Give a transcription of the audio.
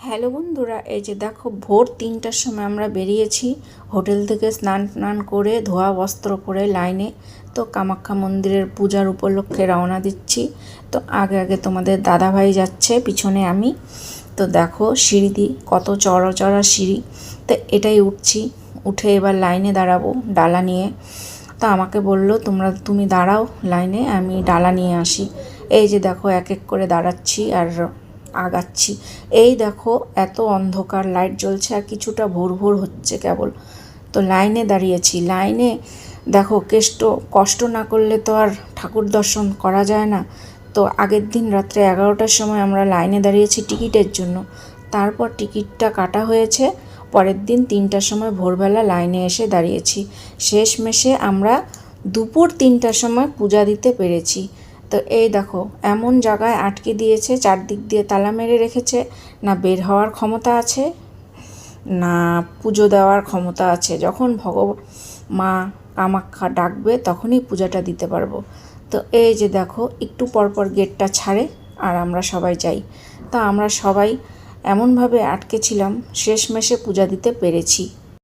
Hello বন্ধুরা, এই যে দেখো ভোর 3টার সময় আমরা বেরিয়েছি হোটেল থেকে স্নান করে ধোয়া বস্ত্র পরে লাইনে। তো কামাখ্যা মন্দিরের পূজার উপলক্ষে রওনা দিচ্ছি। তো আগে আগে তোমাদের দাদাভাই যাচ্ছে, পিছনে আমি। তো দেখো সিঁড়ি কত চড়া চড়া সিঁড়ি। তো এটাই উঠছি, উঠে এবার লাইনে দাঁড়াবো ডালা নিয়ে। তো আমাকে বললো তুমি দাঁড়াও লাইনে, আমি ডালা নিয়ে আসি। এই যে দেখো এক এক করে দাঁড়াচ্ছি আর আগাচ্ছি। এই দেখো এত অন্ধকার, লাইট জ্বলছে আর কিছুটা ভোর ভোর হচ্ছে কেবল। তো লাইনে দাঁড়িয়েছি, লাইনে দেখো কষ্ট না করলে তো আর ঠাকুর দর্শন করা যায় না। তো আগের দিন রাত্রে 11টার সময় আমরা লাইনে দাঁড়িয়েছি টিকিটের জন্য। তারপর টিকিটটা কাটা হয়েছে, পরের দিন 3টার সময় ভোরবেলা লাইনে এসে দাঁড়িয়েছি। শেষমেশে আমরা দুপুর 3টার সময় পূজা দিতে পেরেছি। তো এই দেখো এমন জায়গায় আটকে দিয়েছে, চারদিক দিয়ে তালা মেরে রেখেছে। না বের হওয়ার ক্ষমতা আছে, না পুজো দেওয়ার ক্ষমতা আছে। যখন মা কামাখ্যা ডাকবে তখনই পূজাটা দিতে পারবো। তো এই যে দেখো একটু পরপর গেটটা ছাড়ে আর আমরা সবাই যাই। তা আমরা সবাই এমনভাবে আটকে ছিলাম, শেষমেশে পূজা দিতে পেরেছি।